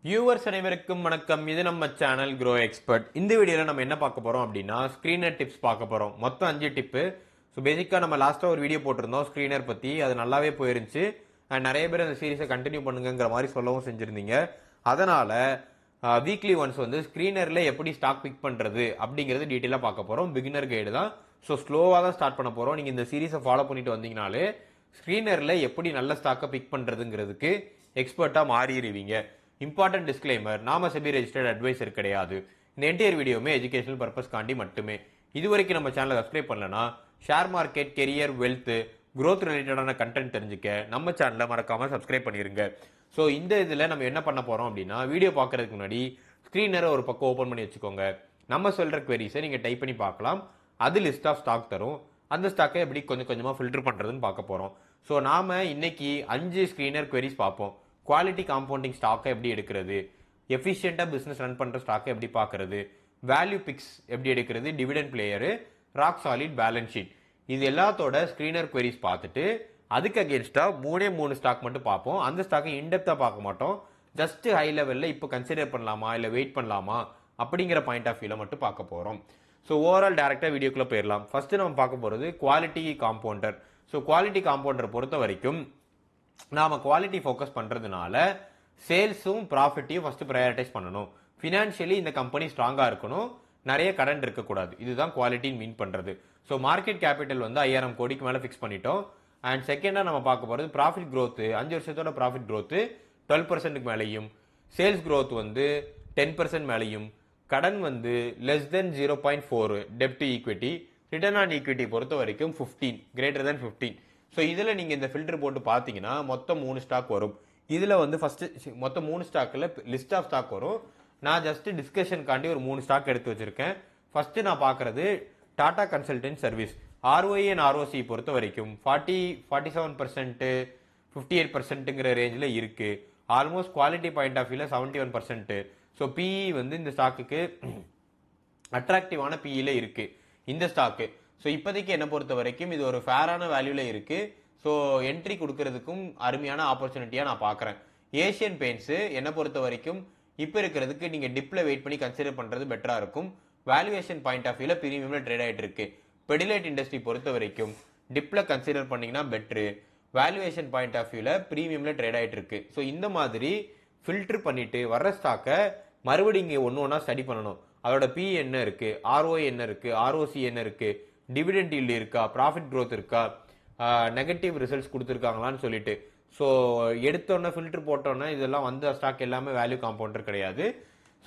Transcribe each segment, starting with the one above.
Viewers அனைவருக்கும் வணக்கம். இது நம்ம சேனல் க்ரோ எக்ஸ்பர்ட். இந்த வீடியோவில் நம்ம என்ன பார்க்க போறோம் அப்படின்னா ஸ்க்ரீனர் டிப்ஸ் பார்க்க போறோம். மொத்தம் 5 டிப்பு. ஸோ பேசிக்காக நம்ம லாஸ்ட்டாக ஒரு வீடியோ போட்டிருந்தோம் ஸ்க்ரீனர் பற்றி. அது நல்லாவே போயிருந்துச்சு. அண்ட் நிறைய பேர் அந்த சீரிஸை கண்டினியூ பண்ணுங்கிற மாதிரி சொல்லவும் செஞ்சுருந்தீங்க. அதனால வீக்லி ஒன்ஸ் வந்து ஸ்க்ரீனரில் எப்படி ஸ்டாக் பிக் பண்ணுறது அப்படிங்கிறது டீட்டெயிலாக பார்க்க போகிறோம். பிகினர் கைடு தான். ஸோ ஸ்லோவாக தான் ஸ்டார்ட் பண்ண போகிறோம். நீங்கள் இந்த சீரிஸை ஃபாலோ பண்ணிட்டு வந்தீங்கனாலே ஸ்க்ரீனரில் எப்படி நல்ல ஸ்டாக்கை பிக் பண்ணுறதுங்கிறதுக்கு எக்ஸ்பர்ட்டாக மாறிடுவீங்க. இம்பார்ட்டன்ட் டிஸ்க்ளைமர், நாம செபி ரெஜிஸ்டர்ட் அட்வைசர் கிடையாது. இந்த என்டையர் வீடியோமே எஜுகேஷனல் பர்பஸ் காண்டி மட்டுமே. இது வரைக்கும் நம்ம சேனலை சப்ஸ்கிரைப் பண்ணலனா share market, career, wealth, growth ரிலேட்டடான கண்டென்ட் தெரிஞ்சுக்க நம்ம சேனலை மறக்காம சப்ஸ்கிரைப் பண்ணிருங்க. ஸோ இந்த இதில் நம்ம என்ன பண்ண போறோம் அப்படின்னா, வீடியோ பார்க்கறதுக்கு முன்னாடி ஸ்க்ரீனரை ஒரு பக்கம் ஓப்பன் பண்ணி வச்சுக்கோங்க. நம்ம சொல்ற queries நீங்க டைப் பண்ணி பார்க்கலாம். அது லிஸ்ட் ஆஃப் ஸ்டாக் தரும். அந்த ஸ்டாக்கை எப்படி கொஞ்சம் கொஞ்சமா ஃபில்டர் பண்றதுன்னு பார்க்க போறோம். ஸோ நாம இன்னைக்கு 5 ஸ்க்ரீனர் queries பார்ப்போம். குவாலிட்டி காம்பவுண்டிங் ஸ்டாக்கை எப்படி எடுக்கிறது, எஃபிஷியண்டாக பிஸ்னஸ் ரன் பண்ணுற ஸ்டாக்கை எப்படி பார்க்கறது, வேல்யூ பிக்ஸ் எப்படி எடுக்கிறது, dividend player, rock solid balance sheet, இது எல்லாத்தோட ஸ்க்ரீனர் queries பார்த்துட்டு அதுக்கு அகேன்ஸ்டாக 3 ஸ்டாக் மட்டும் பார்ப்போம். அந்த ஸ்டாக்கை இன்டெப்த்தாக பார்க்க மாட்டோம். ஜஸ்ட் ஹை லெவலில் இப்போ கன்சிடர் பண்ணலாமா இல்லை வெயிட் பண்ணலாமா அப்படிங்கிற பாயிண்ட் ஆஃப் வியூவில் மட்டும் பார்க்க போகிறோம். ஸோ ஓவரால் டேரெக்டாக வீடியோக்குள்ளே போயிடலாம். ஃபர்ஸ்ட் நம்ம பார்க்க போகிறது quality compounder. So quality compounder பொறுத்த வரைக்கும் நாம குவாலிட்டி ஃபோக்கஸ் பண்றதுனால சேல்ஸும் ப்ராஃபிட்டையும் ஃபர்ஸ்ட் ப்ரையாரிட்டைஸ் பண்ணணும். ஃபினான்ஷியலி இந்த கம்பெனி ஸ்ட்ராங்கா இருக்கணும், நிறைய கடன் இருக்கக்கூடாது. இதுதான் குவாலிட்டின்னு மீன் பண்றது. ஸோ மார்க்கெட் கேபிட்டல் வந்து 5000 கோடிக்கு மேலே ஃபிக்ஸ் பண்ணிட்டோம். அண்ட் செகண்டா நம்ம பார்க்க போகிறது ப்ராஃபிட் growth. 5 வருஷத்தோட ப்ராஃபிட் growth 12% மேலேயும், சேல்ஸ் growth வந்து 10% மேலேயும், கடன் வந்து less than 0.4, dept to equity, return on equity பொறுத்த வரைக்கும் 15, கிரேட்டர் தென் 15. ஸோ இதில் நீங்கள் இந்த ஃபில்டர் போட்டு பார்த்தீங்கன்னா மொத்தம் 3 ஸ்டாக் வரும். இதில் வந்து ஃபஸ்ட்டு மொத்தம் 3 ஸ்டாக்கில் லிஸ்ட் ஆஃப் ஸ்டாக் வரும். நான் ஜஸ்ட் டிஸ்கஷனுக்காண்டி ஒரு 3 ஸ்டாக் எடுத்து வச்சிருக்கேன். ஃபஸ்ட்டு நான் பார்க்குறது Tata consultant service. ROI and ROC பொறுத்த வரைக்கும் 47%, 58%ங்கிற ரேஞ்சில் இருக்குது. ஆல்மோஸ்ட் குவாலிட்டி பாயிண்ட் ஆஃப் வியூவில் 71%. ஸோ பிஇ வந்து இந்த ஸ்டாக்குக்கு அட்ராக்டிவான பிஇல இருக்குது இந்த ஸ்டாக்கு. ஸோ இப்போதைக்கு என்னை பொறுத்த வரைக்கும் இது ஒரு ஃபேரான வேல்யூவில் இருக்குது. ஸோ என்ட்ரி கொடுக்கறதுக்கும் அருமையான ஆப்பர்ச்சுனிட்டியாக நான் பார்க்குறேன். ஏஷியன் பெயிண்ட்ஸு என்னை பொறுத்த வரைக்கும் இப்போ இருக்கிறதுக்கு நீங்கள் டிப்பில் வெயிட் பண்ணி கன்சிடர் பண்ணுறது பெட்டராக இருக்கும். வேல்யூவேஷன் பாயிண்ட் ஆஃப் வியூவில் ப்ரீமியமில் ட்ரேட் ஆகிட்டு இருக்கு. பெடிலைட் இண்டஸ்ட்ரி பொறுத்த வரைக்கும் டிப்பில் கன்சிடர் பண்ணிங்கன்னா பெட்ரு, வேல்யூவேஷன் பாயிண்ட் ஆஃப் வியூவில் ப்ரீமியமில் ட்ரேட் ஆகிட்டு இருக்கு. ஸோ இந்த மாதிரி ஃபில்டர் பண்ணிட்டு வர்ற ஸ்டாக்கை மறுபடியும் இங்கே ஒன்று ஒன்றா ஸ்டடி பண்ணணும். அதோட பி என்ன இருக்குது, ROI என்ன இருக்குது, ROC என்ன இருக்குது, டிவிடெண்ட் ஈல்டு இருக்கா, ப்ராஃபிட் growth இருக்கா, நெகட்டிவ் ரிசல்ட்ஸ் கொடுத்துருக்காங்களான்னு சொல்லிட்டு. ஸோ எடுத்தோன்னே ஃபில்டர் போட்டோன்னே இதெல்லாம் வந்த ஸ்டாக் எல்லாமே வேல்யூ காம்பவுண்டர் கிடையாது.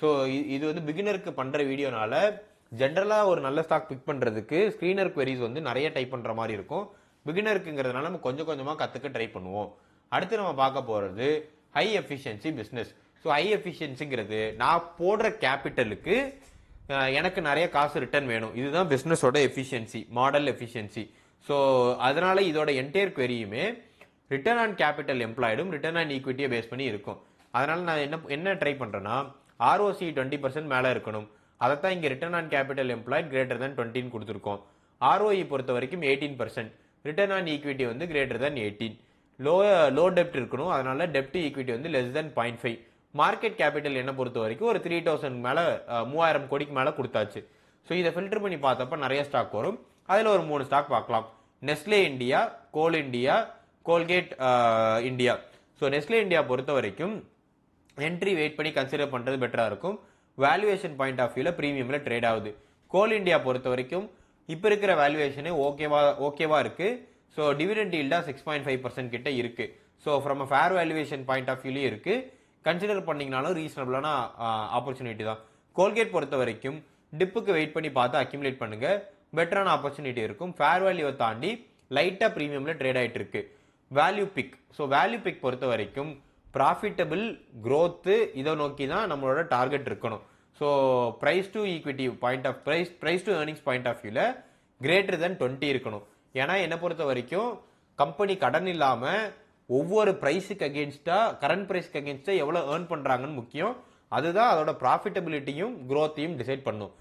ஸோ இது வந்து பிகினருக்கு பண்ணுற வீடியோனால ஜென்ரலாக ஒரு நல்ல ஸ்டாக் பிக் பண்ணுறதுக்கு ஸ்க்ரீனர் queries வந்து நிறைய டைப் பண்ணுற மாதிரி இருக்கும். பிகினருக்குங்கிறதுனால நம்ம கொஞ்சம் கொஞ்சமாக கற்றுக்க ட்ரை பண்ணுவோம். அடுத்து நம்ம பார்க்க போகிறது high efficiency business. So high எஃபிஷியன்சிங்கிறது நான் போடுற கேபிட்டலுக்கு எனக்கு நிறைய காசு ரிட்டர்ன் வேணும். இதுதான் பிஸ்னஸோட எஃபிஷியன்சி, மாடல் எஃபிஷியன்சி. ஸோ அதனால இதோட என்டையர் queryயுமே ரிட்டர்ன் ஆன் கேபிட்டல் எம்ப்ளாய்டும் ரிட்டர்ன் ஆன் ஈக்விட்டியை பேஸ் பண்ணி இருக்கும். அதனால நான் என்ன ட்ரை பண்ணுறேன்னா ROC 20% மேலே இருக்கணும். அதைத்தான் இங்கே return on capital employed greater than 20 கொடுத்துருக்கோம். ROE பொறுத்த வரைக்கும் 18%, ரிட்டர்ன் ஆன் ஈக்விட்டி வந்து கிரேட்டர் தென் 18. லோ டெப்ட் இருக்கணும். அதனால டெப்ட் ஈக்விட்டி வந்து லெஸ் தென் 0.5. மார்க்கெட் கேபிட்டல் என்ன பொறுத்த வரைக்கும் ஒரு 3000 மேலே, 3000 கோடிக்கு மேலே கொடுத்தாச்சு. ஸோ இதை ஃபில்டர் பண்ணி பார்த்தப்ப நிறைய ஸ்டாக் வரும். அதில் ஒரு 3 ஸ்டாக் பார்க்கலாம். Nestle India, Coal India, Colgate India. So Nestle India பொறுத்த வரைக்கும் என்ட்ரி வெயிட் பண்ணி கன்சிடர் பண்ணுறது பெட்டராக இருக்கும். வேல்யூவேஷன் பாயிண்ட் ஆஃப் வியூவில் ப்ரீமியமில் ட்ரேட் ஆகுது. கோல் இந்தியா பொறுத்த வரைக்கும் இப்போ இருக்கிற வேல்யூவேஷனே ஓகேவா இருக்குது. ஸோ டிவிடெண்ட் ஈல்டாக 6.5% கிட்ட இருக்குது. So from a fair valuation point of வியூலையும் இருக்குது. கன்சிடர் பண்ணிங்கனாலும் ரீசனபிளான ஆப்பர்ச்சுனிட்டி தான். கோல்கேட் பொறுத்த வரைக்கும் டிப்புக்கு வெயிட் பண்ணி பார்த்து அக்யூமுலேட் பண்ணுங்க, பெட்டரான ஆப்பர்ச்சுனிட்டி இருக்கும். ஃபேர் வேல்யூவை தாண்டி லைட்டாக ப்ரீமியமில் ட்ரேட் ஆகிட்டு இருக்கு. Value pick. So value pick பொறுத்த வரைக்கும் ப்ராஃபிட்டபிள் growth இதை நோக்கி தான் நம்மளோட டார்கெட் இருக்கணும். So price to equity point of price to earnings point of வியூவில் கிரேட்டர் தென் 20 இருக்கணும். ஏன்னா என்னை பொறுத்த வரைக்கும் கம்பெனி கடன் இல்லாமல் ஒவ்வொரு ப்ரைஸுக்கு அகேன்ஸ்டாக, கரண்ட் ப்ரைஸ்க்கு அகேன்ஸ்டாக எவ்வளோ ஏர்ன் பண்ணுறாங்கன்னு முக்கியம். அதுதான் அதோட ப்ராஃபிட்டபிலிட்டியும் growthையும் டிசைட் பண்ணும்.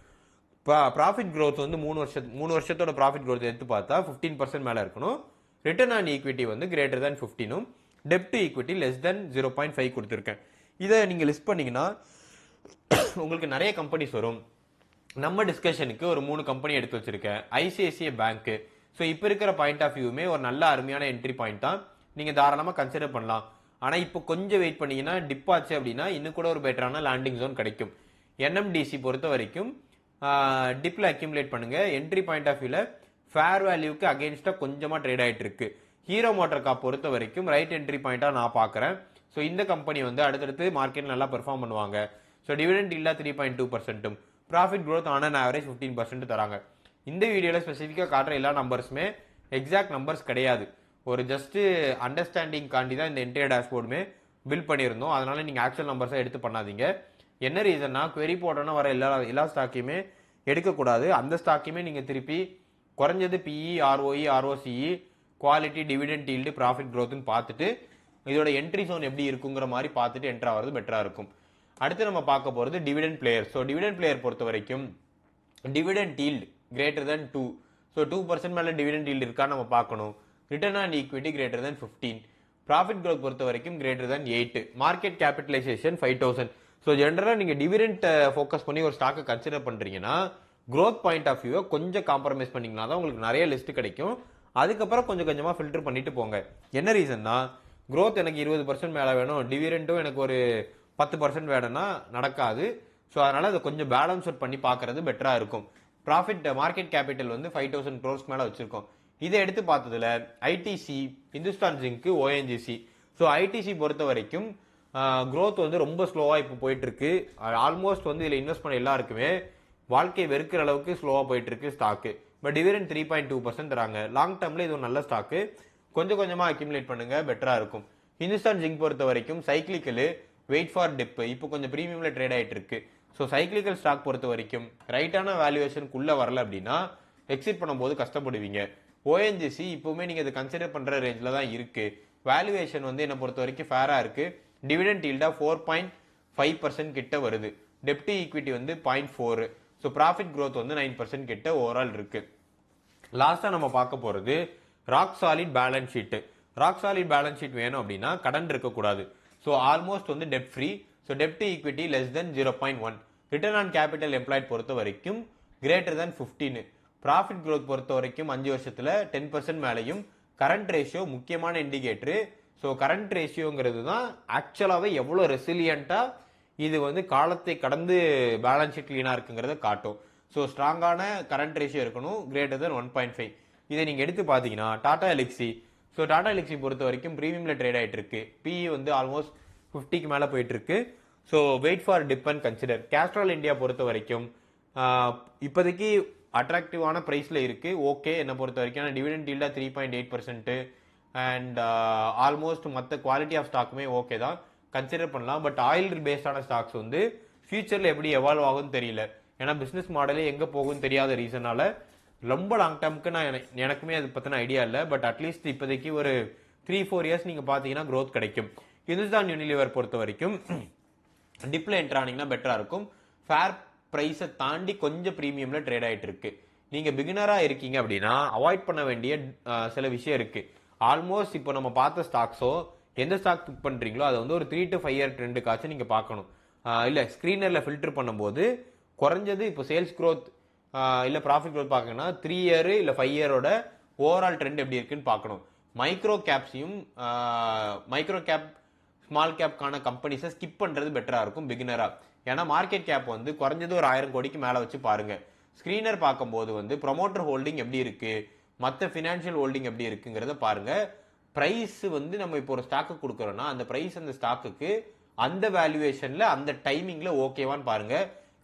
ப்ராஃபிட் growth வந்து 3 வருஷத்தோட ப்ராஃபிட் growth எடுத்து பார்த்தா 15% மேலே இருக்கணும். ரிட்டர்ன் ஆன் ஈக்விட்டி வந்து கிரேட்டர் தென் 15ம், டெப்ட் ஈக்விட்டி லெஸ் தென் 0.5 கொடுத்துருக்கேன். இதை நீங்கள் லிஸ்ட் பண்ணீங்கன்னா உங்களுக்கு நிறைய கம்பெனிஸ் வரும். நம்ம டிஸ்கஷனுக்கு ஒரு 3 கம்பெனி எடுத்து வச்சிருக்கேன். ICICI bank. ஸோ இப்போ இருக்கிற பாயிண்ட் ஆஃப் வியூமே ஒரு நல்ல அருமையான என்ட்ரி பாயிண்ட் தான், நீங்கள் தாராளமாக கன்சிடர் பண்ணலாம். ஆனால் இப்போ கொஞ்சம் வெயிட் பண்ணீங்கன்னா டிப் ஆச்சு அப்படின்னா இன்னும் கூட ஒரு பெட்டரான லேண்டிங் ஜோன் கிடைக்கும். என்எம்டிசி பொறுத்த வரைக்கும் டிப்ல அக்யூமுலேட் பண்ணுங்க. என்ட்ரி பாயிண்ட் ஆஃப் வியூல ஃபேர் வேல்யூக்கு அகேன்ஸ்டா கொஞ்சமாக ட்ரேட் ஆகிட்டு இருக்கு. ஹீரோ மோட்டார் காப் பொறுத்த வரைக்கும் ரைட் என்ட்ரி பாயிண்டா நான் பார்க்குறேன். ஸோ இந்த கம்பெனி வந்து அடுத்தடுத்து மார்க்கெட் நல்லா பெர்ஃபார்ம் பண்ணுவாங்க. ஸோ டிவிடெண்ட் இல்லா 3.2%, profit growth on an average 15% தராங்க. இந்த வீடியோவில் ஸ்பெசிஃபிக்காக காட்டுற எல்லா நம்பர்ஸுமே எக்ஸாக்ட் நம்பர்ஸ் கிடையாது, ஒரு ஜஸ்ட் அண்டர்ஸ்டாண்டிங் காண்டி தான் இந்த என்டையர் டேஷ்போர்டுமே பில்ட் பண்ணியிருந்தோம். அதனால நீங்கள் ஆக்சுவல் நம்பர்ஸை எடுத்து பண்ணாதீங்க. என்ன ரீசன்னா query போட்டோன்னா வர எல்லா ஸ்டாக்கையுமே எடுக்கக்கூடாது. அந்த ஸ்டாக்கையுமே நீங்கள் திருப்பி குறைஞ்சது PE, ROE, ROCE, quality, dividend yield, profit க்ரோத்னு பார்த்துட்டு இதோட என்ட்ரி ஜோன் எப்படி இருக்குங்கிற மாதிரி பார்த்துட்டு என்ட்ரு ஆகிறது பெட்டராக இருக்கும். அடுத்து நம்ம பார்க்க போகிறது dividend player. So dividend player பொறுத்த வரைக்கும் dividend yield greater than 2. So 2% மேலே டிவிடெண்ட் ஈல்டு இருக்கான்னு நம்ம பார்க்கணும். Return on equity greater than 15. Profit growth பொறுத்த வரைக்கும் greater than 8. Market capitalisation 5,000. So ஜென்ரலாக நீங்கள் டிவிடெண்ட் ஃபோக்கஸ் பண்ணி ஒரு ஸ்டாக்கை கன்சிடர் பண்ணுறீங்கன்னா க்ரோத் பாயிண்ட் ஆஃப் வியூவை கொஞ்சம் காம்ப்ரமைஸ் பண்ணிங்கன்னா தான் உங்களுக்கு நிறைய லிஸ்ட் கிடைக்கும். அதுக்கப்புறம் கொஞ்சம் கொஞ்சமாக ஃபில்டர் பண்ணிட்டு போங்க. என்ன ரீசன்னா க்ரோத் எனக்கு 20% மேலே வேணும், டிவிடெண்ட்டும் எனக்கு ஒரு 10% வேணும்னா நடக்காது. ஸோ அதனால் அதை கொஞ்சம் பேலன்ஸ் அவுட் பண்ணி பார்க்கறது பெட்டராக இருக்கும். ப்ராஃபிட் மார்க்கெட் கேபிட்டல் வந்து 5,000 crores மேலே வச்சிருக்கோம். இதை எடுத்து பார்த்ததுல ITC, Hindustan zinc, ONGC. So ITC பொறுத்த வரைக்கும் க்ரோத் வந்து ரொம்ப ஸ்லோவாக இப்போ போயிட்டு இருக்கு. ஆல்மோஸ்ட் வந்து இதில் இன்வெஸ்ட் பண்ண எல்லாருக்குமே வாழ்க்கை வெறுக்கிற அளவுக்கு ஸ்லோவாக போயிட்டு இருக்கு ஸ்டாக்கு. பட் டிவிடெண்ட் 3.2% தராங்க. லாங் டேர்ம்ல இது ஒரு நல்ல ஸ்டாக்கு, கொஞ்சம் கொஞ்சமாக அக்யூமுலேட் பண்ணுங்க, பெட்டராக இருக்கும். இந்துஸ்தான் ஜிங்க் பொறுத்த வரைக்கும் சைக்கிளிக்கலு, வெயிட் ஃபார் டிப், இப்போ கொஞ்சம் ப்ரீமியம்ல ட்ரேட் ஆகிட்டு இருக்கு. ஸோ சைக்கிளிக்கல் ஸ்டாக் பொறுத்த வரைக்கும் ரைட்டான வேல்யூவேஷனுக்குள்ள வரல அப்படின்னா எக்ஸிட் பண்ணும்போது கஷ்டப்படுவீங்க. ஓஎன்ஜிசி இப்பவுமே நீங்க அதை கன்சிடர் பண்ற ரேஞ்சில் தான் இருக்கு. வேல்யூவேஷன் வந்து என்ன பொறுத்த வரைக்கும் ஃபேரா இருக்கு. டிவிடெண்ட் ஈல்டா 4.5% கிட்ட வருது. டெப்ட் ஈக்விட்டி வந்து 0.4. ஸோ ப்ராஃபிட் க்ரோத் வந்து 9% கிட்ட ஓவரால் இருக்கு. லாஸ்டா நம்ம பார்க்க போறது rock solid balance sheet. Rock solid balance sheet வேணும் அப்படின்னா கடன் இருக்கக்கூடாது. ஸோ ஆல்மோஸ்ட் வந்து டெப்ட் ஃப்ரீ. ஸோ டெப்ட் equity less than 0.1. Return on capital employed பொறுத்த வரைக்கும் greater than 15. ப்ராஃபிட் க்ரோத் பொறுத்த வரைக்கும் 5 வருஷத்துல 10% மேலையும். கரண்ட் ரேஷியோ முக்கியமான இண்டிகேட்டரு. ஸோ கரண்ட் ரேஷியோங்கிறது தான் ஆக்சுவலாகவே எவ்வளோ ரெசிலியண்டா இது வந்து காலத்தை கடந்து பேலன்ஸ் ஷீட் கிளீனா இருக்குங்கிறத காட்டும். ஸோ ஸ்ட்ராங்கான கரண்ட் ரேஷியோ இருக்கணும், greater than 1.5. இதை நீங்க எடுத்து பார்த்தீங்கன்னா டாடா எலிக்ஸி. ஸோ டாடா எலிக்ஸி பொறுத்த வரைக்கும் ப்ரீமியம்ல ட்ரேட் ஆகிட்டு இருக்கு. பிஇ வந்து ஆல்மோஸ்ட் 50க்கு மேலே போயிட்டு இருக்கு. So wait for dip and consider. Castrol India பொறுத்த வரைக்கும் இப்போதைக்கு அட்ராக்டிவான ப்ரைஸில் இருக்கு. ஓகே, என்னை பொறுத்த வரைக்கும் டிவிடெண்ட் ஈல்டா 3.8% அண்ட் ஆல்மோஸ்ட் மற்ற குவாலிட்டி ஆஃப் ஸ்டாக்குமே ஓகே தான், கன்சிடர் பண்ணலாம். பட் ஆயில் பேஸ்டான ஸ்டாக்ஸ் வந்து ஃபியூச்சரில் எப்படி எவால்வ் ஆகும்னு தெரியல. ஏன்னா பிஸ்னஸ் மாடலே எங்கே போகும்னு தெரியாத ரீசனால ரொம்ப லாங் டேர்முக்கு எனக்குமே அதை பற்றின ஐடியா இல்லை. பட் அட்லீஸ்ட் இப்போதைக்கு ஒரு 3-4 இயர்ஸ் நீங்கள் பார்த்தீங்கன்னா க்ரோத் கிடைக்கும். இந்துஸ்தான் யூனிலிவர் பொறுத்த வரைக்கும் டிப்ல என்டர் ஆனீங்கன்னா பெட்டரா இருக்கும். ஃபேர் பிரைஸை தாண்டி கொஞ்சம் ப்ரீமியம்ல ட்ரேட் ஆகிட்டு இருக்கு. நீங்க பிகினரா இருக்கீங்க அப்படின்னா அவாய்ட் பண்ண வேண்டிய சில விஷயம் இருக்கு. ஆல்மோஸ்ட் இப்போ நம்ம பார்த்த ஸ்டாக்ஸோ எந்த ஸ்டாக் பிக் பண்றீங்களோ அதை வந்து ஒரு 3 to 5 இயர் ட்ரெண்டுக்காச்சும் நீங்க பார்க்கணும். இல்ல ஸ்கிரீனர்ல ஃபில்டர் பண்ணும்போது குறைஞ்சது இப்போ சேல்ஸ் க்ரோத் இல்ல ப்ராஃபிட் க்ரோத் பார்க்கணும்னா 3 இயர் இல்ல 5 இயரோட ஓவரால் ட்ரெண்ட் எப்படி இருக்குன்னு பார்க்கணும். மைக்ரோ கேப்ஸையும் மைக்ரோ கேப் ஸ்மால் கேப்கான கம்பெனிஸை ஸ்கிப் பண்றது பெட்டரா இருக்கும் பிகினரா. ஏன்னா மார்க்கெட் கேப் வந்து குறைஞ்சது ஒரு 1000 கோடிக்கு மேல வச்சு பாருங்க. ஸ்கிரீனர் பார்க்கும்போது வந்து ப்ரொமோட்டர் ஹோல்டிங் எப்படி இருக்கு, மற்ற ஃபினான்ஷியல் ஹோல்டிங் எப்படி இருக்குங்கிறத பாருங்க. பிரைஸ் வந்து நம்ம இப்போ ஒரு ஸ்டாக்கு கொடுக்குறோம்னா அந்த பிரைஸ் அந்த ஸ்டாக்குக்கு அந்த வேல்யூவேஷன்ல அந்த டைமிங்ல ஓகேவான்னு பாருங்க.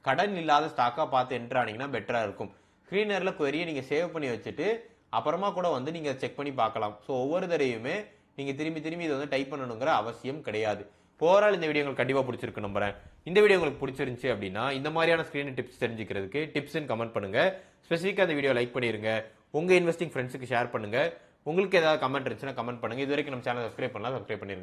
கடன் இல்லாத ஸ்டாக்கா பார்த்து என்ட்ரு ஆனீங்கன்னா பெட்டரா இருக்கும். ஸ்கிரீனர்ல query நீங்க சேவ் பண்ணி வச்சுட்டு அப்புறமா கூட வந்து நீங்க செக் பண்ணி பார்க்கலாம். ஸோ ஒவ்வொரு தடவையுமே நீங்க திரும்பி திரும்பி இதை வந்து டைப் பண்ணணுங்கிற அவசியம் கிடையாது. ஓவரால் இந்த வீடியோ உங்களுக்கு கண்டிப்பா பிடிச்சிருக்கு நம்புறேன். இந்த வீடியோ உங்களுக்கு பிடிச்சிருந்துச்சு அப்படின்னா இந்த மாதிரியான ஸ்கிரீன் டிப்ஸ் தெரிஞ்சுக்கிறதுக்கு டிப்ஸ்ன்னு கமெண்ட் பண்ணுங்க. ஸ்பெசிஃபிக்காக இந்த வீடியோ லைக் பண்ணிருங்க. உங்க இன்வெஸ்டிங் ஃப்ரெண்ட்ஸுக்கு ஷேர் பண்ணுங்க. உங்களுக்கு ஏதாவது கமெண்ட் இருந்துச்சுன்னா கமெண்ட் பண்ணுங்க. இது வரைக்கும் நம்ம சேனல் சப்ஸ்கிரைப் பண்ணலாம், சப்ஸ்கிரைப் பண்ணிருங்க.